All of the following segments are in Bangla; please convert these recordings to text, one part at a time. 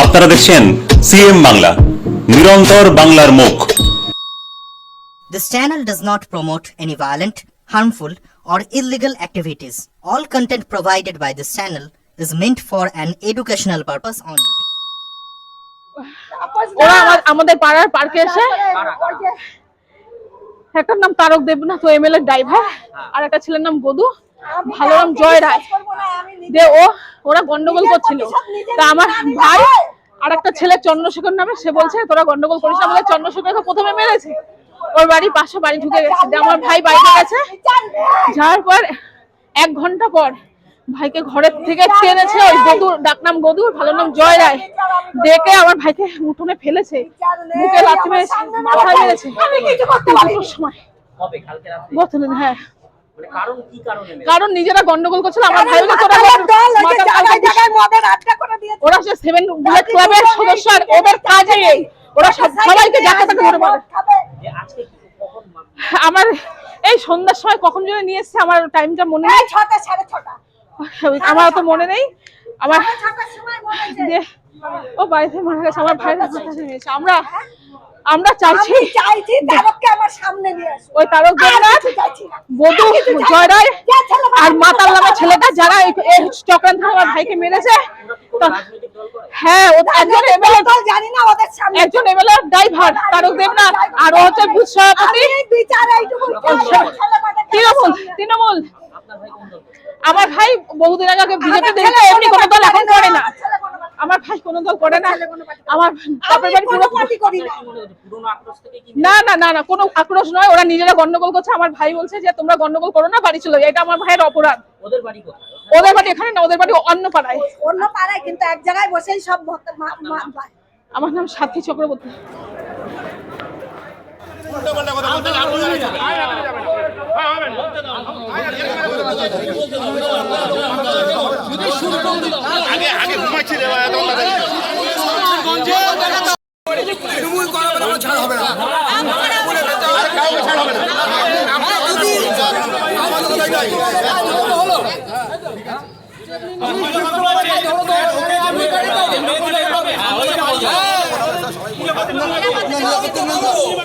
আপনারা দেখছেন সিএম বাংলা, নিরন্তর বাংলার মুখ। This channel does not promote any violent, harmful, or illegal activities. All content provided by this channel is meant for an educational purpose only. ওরা আমাদের পাড়ার পার্কে এসে, একটার নাম তারক দেবনাথ, ও এমএলএ ড্রাইভার, আর একটা ছেলের নাম গদু, ভালো নাম জয় রায়, ওরা গন্ডগোল করছিল। তা আমার ভাই আর একটা ছেলে চন্দ্রশেখর নামে, সে বলছে তোরা গন্ডগোল করিস না বলে চন্দ্রশেখরকে প্রথমে মেরেছে। ওর বাড়ি পাশে বাড়ি ঢুকে গেছে। আমার ভাই বাইরে গেছে, যাওয়ার পর 1 ঘন্টা পর ভাইকে ঘরের থেকে টেনেছে ওই গদুর, ডাকনাম গদুর, ভালো নাম জয় রায়, ডেকে আমার ভাইকে উঠোনে ফেলেছে, বুকে লাথি মেরেছে, মাথায় মেরেছে। সময় হ্যাঁ, কারণ নিজেরা গন্ডগোল করছিল। আমার ভাই ওরা সে 7 বুলেট ক্লাবের সদস্য, আর ওদের কাজে ওরা সবাইকে যাকে তাকে ধরে মারে। আমার এই সন্ধ্যার সময় কখন যেন নিয়ে এসছে, আমার টাইমটা মনে নেই, 6টা 6:30, আমার তো মনে নেই। আমার ও বাড়িতে মারা গেছে, আমার ভাইয়ের নিয়েছে। আমরা চাইছি তারককে আমার সামনে নিয়ে আসো। ওই তারক দেবনাথ, বধু, জয় রায় আর মাতাল নামের ছেলেটা, যারা এই চক্রান্ত আমার ভাইকে মেরেছে। হ্যাঁ, একজন এমএলএ, জানি না ওদের সামনে, একজন এমএলএ ড্রাইভার তারক দেবনাথ, আর ও হচ্ছে বুথ সভাপতি তৃণমূল। আমার ভাই বহুদিন আগে বিজেপি দেখে, এমনি কোনো দল এখন করে না। আমার ভাই কোনো দল করে না। আমার বাপের বাড়ি পুরো পার্টি করি না। না না না, কোনো আক্রোশ নয়, ওরা নিজেরা গন্ডগোল করছে। আমার ভাই বলছে যে তোমরা গন্ডগোল করো না, বাড়ি চলো। এটা আমার ভাইয়ের অপরাধ। ওদের বাড়ি কোথায়? ওদের বাড়ি এখানে না, ওদের বাড়ি অন্য পাড়ায়। অন্য পাড়ায়, কিন্তু এক জায়গায় বসেই সব। আমার নাম সাথী চক্রবর্তী। আগে ঘুমাচ্ছি রে তৃণমূল করা ছাড় হবে না, কাউকে ছাড় হবে না।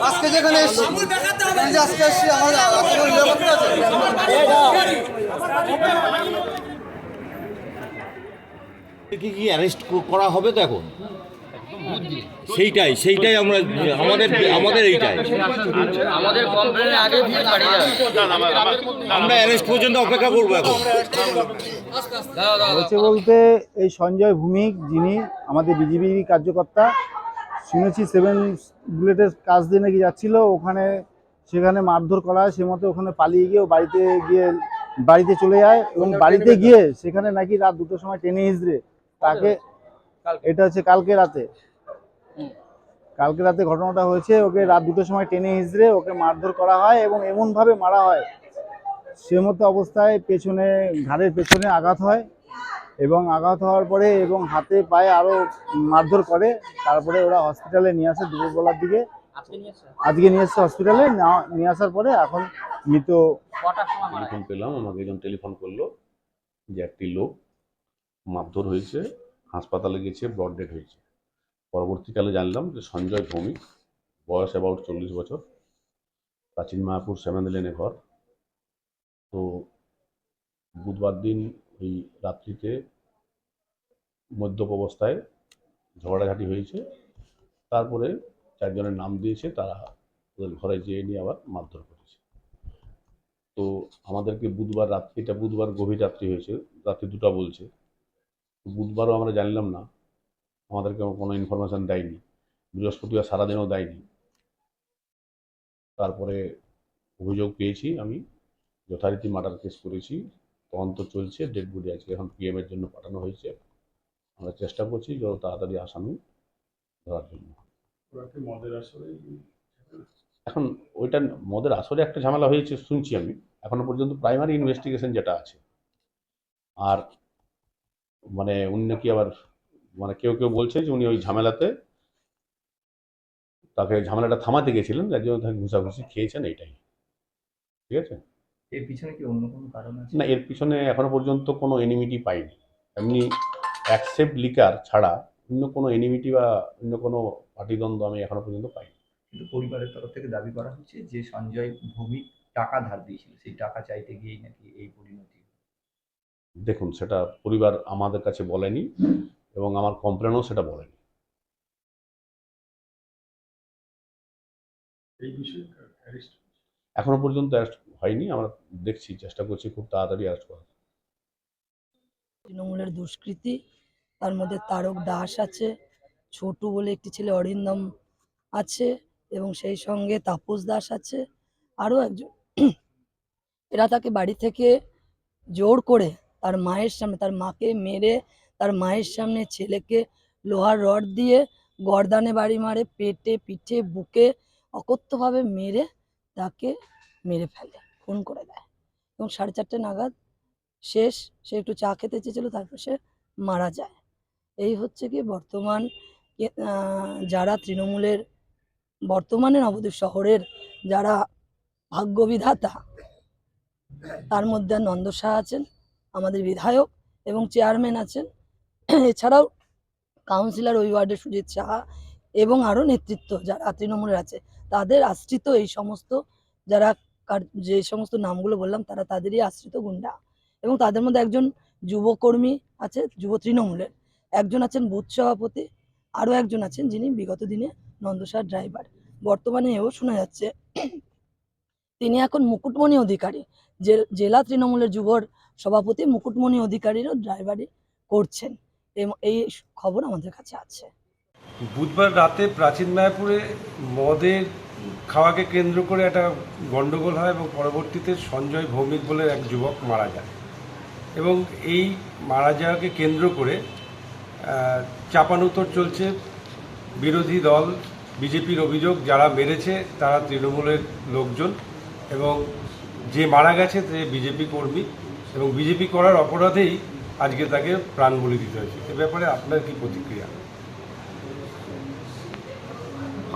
আজকে যেখানে আজকে এসছি কি অ্যারেস্ট করা হবে তো এখন? সেইটাই আমাদের এইটাই, আমরা অ্যারেস্ট পর্যন্ত অপেক্ষা করবো এখন। হয়েছে বলতে এই সঞ্জয় ভৌমিক, যিনি আমাদের বিজেপি কার্যকর্তা, শুনেছি 7 বুলেটের কাজ দিয়ে নাকি যাচ্ছিল, সেখানে মারধর করা হয়। সে মতো ওখানে পালিয়ে গিয়ে বাড়িতে চলে যায়, এবং বাড়িতে গিয়ে সেখানে নাকি রাত 2টোর সময় টেনে হিঁচড়ে তাকে, এটা হচ্ছে কালকে রাতে ঘটনাটা হয়েছে। ওকে রাত 2টোর সময় টেনে হিঁচড়ে ওকে মারধর করা হয়, এবং এমনভাবে মারা হয়, সে মতো অবস্থায় ঘাড়ের পেছনে আঘাত হয়, এবং আঘাত হওয়ার পরে এবং হাতে পায়ে আরও মারধর করে। তারপরে ওরা হসপিটালে নিয়ে আসে দুপুরবেলার দিকে। আজকে নিয়ে এসছে হসপিটালে, নিয়ে আসার পরে এখন মৃত। টেলিফোন পেলাম, আমাকে একজন টেলিফোন করলো যে একটি লোক মারধর হয়েছে, হাসপাতালে গেছে, ব্রড ডেড হয়েছে। পরবর্তীকালে জানলাম যে সঞ্জয় ভৌমিক, বয়স অ্যাবাউট 40 বছর, প্রাচীন মায়াপুর 7 লেনে ঘর। তো বুধবার দিন ওই রাত্রিতে মদ্যপ অবস্থায় ঝগড়াঝাটি হয়েছে। তারপরে 4 জনের নাম দিয়েছে, তারা ওদের ঘরে যেয়ে নিয়ে আবার মারধর করেছে। তো আমাদেরকে বুধবার রাত্রিটা, বুধবার গভীর রাত্রি হয়েছে, রাত্রি 2টা বলছে। বুধবারও আমরা জানলাম না, আমাদেরকে কোনো ইনফরমেশান দেয়নি। বৃহস্পতিবার সারাদিনও দেয়নি। তারপরে অভিযোগ পেয়েছি, আমি যথারীতি মার্ডার কেস করেছি, তদন্ত চলছে, ডেড বডি আজকে এখন পিএমের জন্য পাঠানো হয়েছে। আমরা চেষ্টা করছি যত তাড়াতাড়ি আসামি ধরার জন্য। এখন ওইটা মদের আসরে একটা ঝামেলা হয়েছে শুনছি আমি, এখনো পর্যন্ত প্রাইমারি ইনভেস্টিগেশন যেটা আছে। আর মানে উনি নাকি আবার কেউ বলছে যে উনি ওই ঝামেলাটা থামাতে গেছিলেন, যার জন্য তাকে ঘুষাঘুষি খেয়েছেন, এইটাই। ঠিক আছে, এর পিছনে কি অন্য কোনো কারণ আছে? না, এর পিছনে এখনো পর্যন্ত কোনো এনিমিটি পাইনি। এমনি অ্যাকসেপ্ট লিকার ছাড়া অন্য কোনো এনিমিটি বা অন্য কোনো পাটিদ্বন্দ্ব আমি এখনো পর্যন্ত পাইনি। কিন্তু পরিবারের তরফ থেকে দাবি করা হচ্ছে যে সঞ্জয় ভৌমিক টাকা ধার দিয়েছিল, সেই টাকা চাইতে গিয়েই নাকি এই পরিণতি। দেখুন, সেটা পরিবার আমাদের কাছে বলেনি এবং আমার কমপ্লেনও সেটা বলেনি। এই বিষয়ে এখনো পর্যন্ত অ্যারেস্ট হয়নি, আমরা দেখছি, চেষ্টা করছি খুব তাড়াতাড়ি অ্যারেস্ট করার। তৃণমূলের দুষ্কৃতী, তার মধ্যে তারক দাস আছে, ছোটু বলে একটি ছেলে অরিন্দম আছে, এবং সেই সঙ্গে তাপস দাস আছে, আরও একজন। এরা তাকে বাড়ি থেকে জোর করে তার মায়ের সামনে, তার মাকে মেরে তার মায়ের সামনে ছেলেকে লোহার রড দিয়ে গর্দানে বাড়ি মারে, পেটে পিঠে বুকে অকথ্যভাবে মেরে তাকে মেরে ফেলে, খুন করে দেয়। এবং 4:30 নাগাদ শেষ, সে একটু চা খেতে চেয়েছিল, তারপর সে মারা যায়। এই হচ্ছে কি বর্তমান যারা তৃণমূলের, বর্তমানে নবদ্বীপ শহরের যারা ভাগ্যবিধাতা, তার মধ্যে নন্দ শাহ আছেন, আমাদের বিধায়ক এবং চেয়ারম্যান আছেন, এছাড়াও কাউন্সিলর ওই ওয়ার্ডের সুজিত সাহা এবং আরও নেতৃত্ব যারা তৃণমূলের আছে, তাদের আশ্রিত এই সমস্ত যারা যে সমস্ত নামগুলো বললাম, তারা তাদেরই আশ্রিত গুন্ডা। এবং তাদের মধ্যে একজন যুবকর্মী আছে, যুব তৃণমূলের, একজন আছেন বুথ সভাপতি, আরও একজন আছেন যিনি বিগত দিনে নন্দসার ড্রাইভার। বর্তমানে এও শোনা যাচ্ছে তিনি এখন মুকুটমণি অধিকারী, জেলা তৃণমূলের যুবর সভাপতি মুকুটমণি অধিকারীরও ড্রাইভারি করছেন, এই খবর আমাদের কাছে আছে। বুধবার রাতে প্রাচীন মায়াপুরে মদের খাওয়াকে কেন্দ্র করে একটা গণ্ডগোল হয় এবং পরবর্তীতে সঞ্জয় ভৌমিক বলে এক যুবক মারা যায়। এবং এই মারা যাওয়াকে কেন্দ্র করে চাপানুতর চলছে। বিরোধী দল বিজেপির অভিযোগ যারা মেরেছে তারা তৃণমূলের লোকজন এবং যে মারা গেছে সে বিজেপি কর্মী, এবং বিজেপি করার অপরাধেই আজকে তাকে প্রাণ বলি দিতে হয়েছে। এ ব্যাপারে আপনার কি প্রতিক্রিয়া?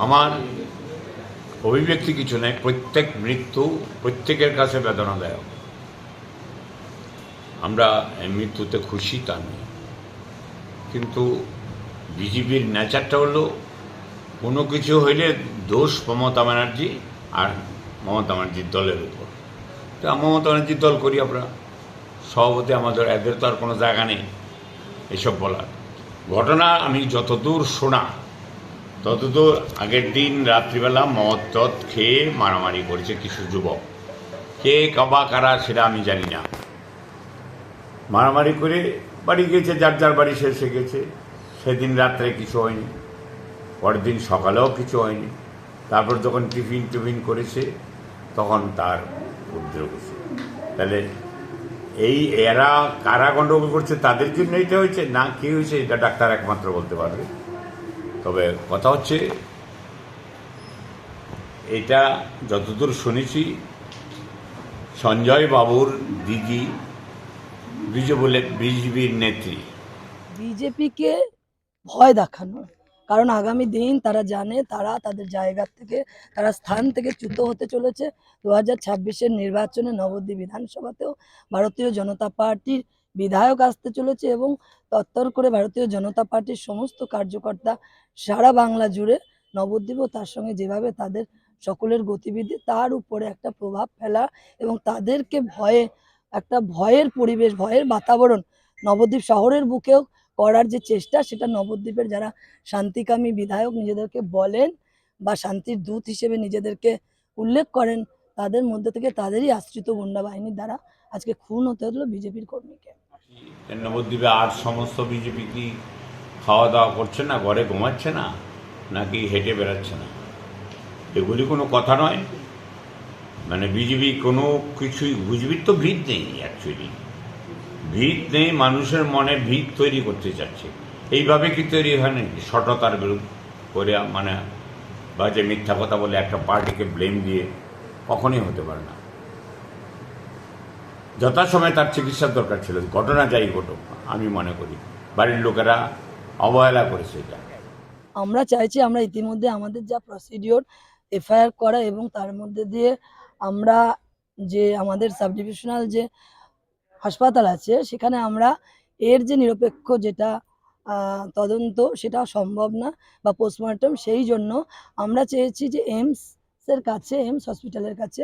আমার অভিব্যক্তি কিছু নেই। প্রত্যেক মৃত্যু প্রত্যেকের কাছে বেদনাদায়ক। আমরা মৃত্যুতে খুশি তা নই, কিন্তু বিজেপির নেচারটা হলো কোনো কিছু হইলে দোষ মমতা ব্যানার্জি আর মমতা ব্যানার্জির দলের উপর। তো মমতা ব্যানার্জির দল করি আমরা, সভাপতি আমাদের, এদের তো আর কোনো জায়গা নেই এসব বলার। ঘটনা আমি যতদূর শোনা ততদূর আগের দিন রাত্রিবেলা মদ টদ খেয়ে মারামারি করেছে কিছু যুবক, কে কাবা কারা সেটা আমি জানি না। মারামারি করে বাড়ি গেছে, যার যার বাড়ি শেষে গেছে। সেদিন রাত্রে কিছু হয়নি, পরের দিন সকালেও কিছু হয়নি। তারপর যখন টিফিন করেছে তখন তার উপদ্রব হয়েছে। তাহলে এই এরা কারা গণ্ডগোল করছে তাদের জন্য এটা হয়েছে না কি হয়েছে এটা ডাক্তার একমাত্র বলতে পারবে। তবে কথা হচ্ছে, এটা যতদূর শুনেছি সঞ্জয় বাবুর দিদি বিজেপির নেত্রী। বিজেপিকে ভয় দেখানো, কারণ আগামী দিন তারা জানে তারা তাদের জায়গা থেকে, তারা স্থান থেকে চ্যুত হতে চলেছে। 2026-এর নির্বাচনে নবদ্বীপ বিধানসভাতেও ভারতীয় জনতা পার্টির বিধায়ক আসতে চলেছে, এবং তত্তর করে ভারতীয় জনতা পার্টির সমস্ত কার্যকর্তা সারা বাংলা জুড়ে নবদ্বীপ ও তার সঙ্গে যেভাবে তাদের সকলের গতিবিধি, তার উপরে একটা প্রভাব ফেলা এবং তাদেরকে একটা ভয়ের পরিবেশ, ভয়ের বাতাবরণ নবদ্বীপ শহরের বুকেও করার যে চেষ্টা, সেটা নবদ্বীপের যারা শান্তিকামী বিধায়ক নিজেদেরকে বলেন বা শান্তির দূত হিসেবে নিজেদেরকে উল্লেখ করেন, তাদের মধ্যে থেকে তাদেরই আশ্রিত গুন্ডা বাহিনীর দ্বারা আজকে খুন হতে হলো বিজেপির কর্মীকে। নবদ্বীপে আর সমস্ত বিজেপি কি খাওয়া দাওয়া করছে না, ঘরে ঘুমাচ্ছে না, নাকি হেঁটে বেড়াচ্ছে না? এগুলি কোনো কথা নয়। মানে বিজেপি কোনো কিছুই, বিজেপির তো ভিত নেই, অ্যাকচুয়ালি ভিত নেই, মানুষের মনে ভিত তৈরি করতে চাচ্ছে। এইভাবে কি তৈরি হয় নাকি? সততার বিরুদ্ধে করে মানে বাজে মিথ্যা কথা বলে একটা পার্টিকে ব্লেম দিয়ে কখনই হতে পারে না। যথাসময়ে তার চিকিৎসার দরকার ছিল, ঘটনা যাই ঘটুক। আমি মনে করি বাড়ির লোকেরা অবহেলা করেছে এটা। আমরা চাইছি, আমরা ইতিমধ্যে আমাদের যা প্রসিডিওর এফআইআর করা, এবং তার মধ্যে দিয়ে আমরা যে আমাদের সাব ডিভিশনাল যে হাসপাতাল আছে সেখানে আমরা এর যে নিরপেক্ষ যেটা তদন্ত সেটা সম্ভব না বা পোস্টমর্টম, সেই জন্য আমরা চেয়েছি যে এইমসের কাছে, এইমস হসপিটালের কাছে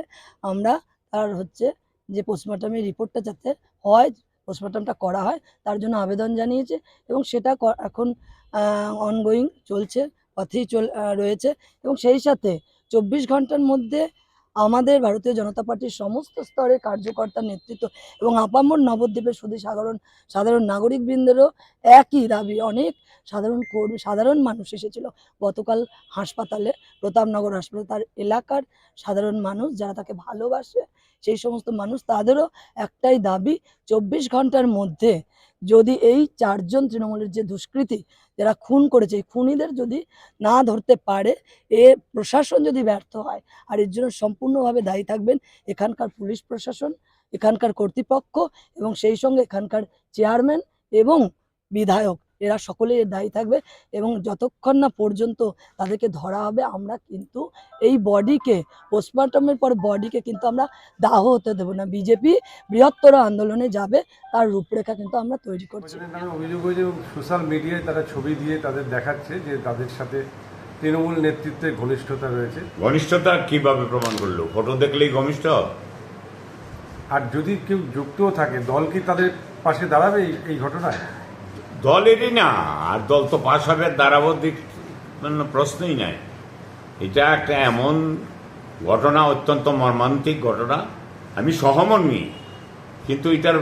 আমরা তার হচ্ছে যে পোস্টমর্টমের রিপোর্টটা যাতে হয়, পোস্টমর্টমটা করা হয়, তার জন্য আবেদন জানিয়েছে এবং সেটা এখন অনগোয়িং চলছে, পথেই রয়েছে। এবং সেই সাথে 24 ঘন্টার মধ্যে আমাদের ভারতীয় জনতা পার্টির সমস্ত স্তরের কার্যকর্তার নেতৃত্ব এবং আপামর নবদ্বীপের শুধু সাধারণ নাগরিকবৃন্দেরও একই দাবি। অনেক সাধারণ মানুষ এসেছিল গতকাল হাসপাতালে, প্রতাপনগর হাসপাতালে, তার এলাকার সাধারণ মানুষ যারা তাকে ভালোবাসে, সেই সমস্ত মানুষ, তাদেরও একটাই দাবি, 24 ঘন্টার মধ্যে যদি এই 4 জন তৃণমূলের যে দুষ্কৃতী যারা খুন করেছে, এই খুনিদের যদি না ধরতে পারে, প্রশাসন যদি ব্যর্থ হয়, আর এর জন্য সম্পূর্ণভাবে দায়ী থাকবেন এখানকার পুলিশ প্রশাসন, এখানকার কর্তৃপক্ষ এবং সেই সঙ্গে এখানকার চেয়ারম্যান এবং বিধায়ক, এরা সকলেই এর দায়ী থাকবে। এবং যতক্ষণ না পর্যন্ত তাদেরকে ধরা হবে, আমরা কিন্তু এই বডিকে, পোস্টমর্টমের পর বডিকে কিন্তু আমরা দাহ হতে দেবো না। বিজেপি বৃহত্তর আন্দোলনে যাবে, তার রূপরেখা কিন্তু আমরা তৈরি করছি। অভিযোগ হয়েছে সোশ্যাল মিডিয়ায় তারা ছবি দিয়ে তাদের দেখাচ্ছে যে তাদের সাথে তৃণমূল নেতৃত্বের ঘনিষ্ঠতা রয়েছে। ঘনিষ্ঠতা কিভাবে প্রমাণ করলো? ফটো দেখলেই ঘনিষ্ঠ? আর যদি কেউ যুক্তও থাকে, দল কি তাদের পাশে দাঁড়াবে এই ঘটনায়? দলেরই না, আর দল তো পাশ হবে, দাঁড়াবো দিক মানে প্রশ্নই নাই। এটা একটা এমন ঘটনা, অত্যন্ত মর্মান্তিক ঘটনা। আমি সহমর্মী, কিন্তু এটার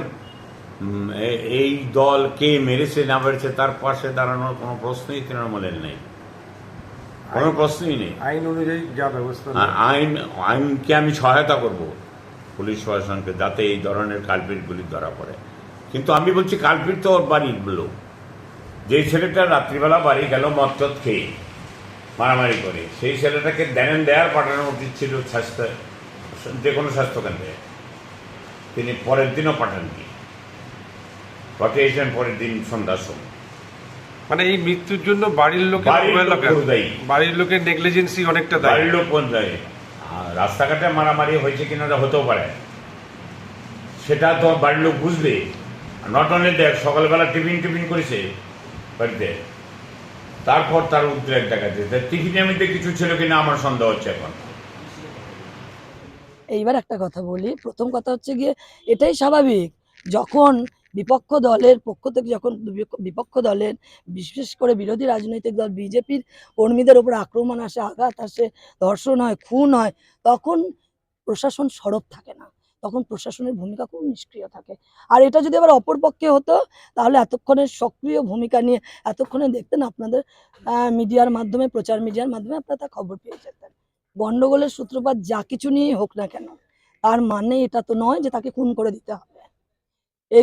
এই দল কে মেরেছে না মেরেছে তার পাশে দাঁড়ানোর কোনো প্রশ্নই তৃণমূলের নেই, কোনো প্রশ্নই নেই। আইন অনুযায়ী যা ব্যবস্থা, আইনকে আমি সহায়তা করব পুলিশ প্রশাসনকে, যাতে এই ধরনের কালপিটগুলি ধরা পড়ে। কিন্তু আমি বলছি, কালপিট তো ওর বাড়ির লোক। যে ছেলেটা রাত্রিবেলা বাড়ি গেল মদ খেয়ে মারামারি করে, সেই ছেলেটাকে দেয়ার পাঠানো উচিত ছিল যে কোনো স্বাস্থ্যকেন্দ্রে। তিনি পরের দিনও পাঠাননি, পাঠিয়েছেন পরের দিন সন্ধ্যার সময়। মানে এই মৃত্যুর জন্য বাড়ির লোকের নেগলিজেন্সি অনেকটা দায়ী। বাড়ির লোক কোন দায়ী? রাস্তাঘাটে মারামারি হয়েছে কিনা হতেও পারে, সেটা তো বাড়ির লোক বুঝবে। নট অনলি দেখ, সকালবেলা টিফিন করেছে বাড়িতে, তারপর তার উদ্রেক দেখাচ্ছে। টিফিনের মধ্যে কিছু ছিল কিনা আমার সন্দেহ হচ্ছে এখন। এইবার একটা কথা বলি, প্রথম কথা হচ্ছে গিয়ে এটাই স্বাভাবিক, যখন বিপক্ষ দলের পক্ষ থেকে, যখন বিপক্ষ দলের বিশেষ করে বিরোধী রাজনৈতিক দল বিজেপির কর্মীদের ওপর আক্রমণ আসে, আঘাত আসে, ধর্ষণ হয়, খুন হয়, তখন প্রশাসন সরব থাকে না, তখন প্রশাসনের ভূমিকা খুব নিষ্ক্রিয় থাকে। আর এটা যদি আবার অপর পক্ষে হতো, তাহলে এতক্ষণের সক্রিয় ভূমিকা নিয়ে এতক্ষণে দেখতেন আপনাদের মিডিয়ার মাধ্যমে, প্রচার মিডিয়ার মাধ্যমে আপনারা তা খবর পেয়ে যেতেন। গন্ডগোলের সূত্রপাত যা কিছু নিয়েই হোক না কেন, তার মানে এটা তো নয় যে তাকে খুন করে দিতে হবে।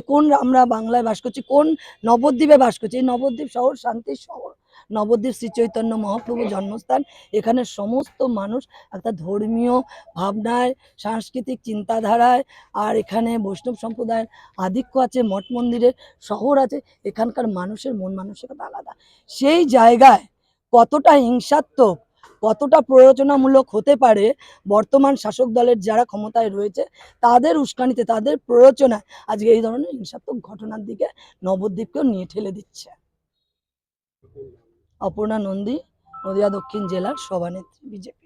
কোন আমরা বাংলায় বাস করছি, কোন নবদ্বীপে বাস করছি? এই নবদ্বীপ শহর শান্তির শহর, নবদ্বীপ শ্রী চৈতন্য মহাপ্রভুর জন্মস্থান। এখানে সমস্ত মানুষ একটা ধর্মীয় ভাবনায়, সাংস্কৃতিক চিন্তাধারায়, আর এখানে বৈষ্ণব সম্প্রদায়ের আধিক্য আছে, মঠ মন্দিরের শহর আছে, এখানকার মানুষের মন মানসিকতা আলাদা। সেই জায়গায় কতটা হিংসাত্মক, কতটা প্ররোচনামূলক হতে পারে বর্তমান শাসক দলের যারা ক্ষমতায় রয়েছে, তাদের উস্কানিতে, তাদের প্ররোচনায় আজকে এই ধরনের হিংসাত্মক ঘটনার দিকে নবদ্বীপকেও নিয়ে ঠেলে দিচ্ছে। অপর্ণা নন্দী, নদিয়া দক্ষিণ জেলার সভানেত্রী, বিজেপি।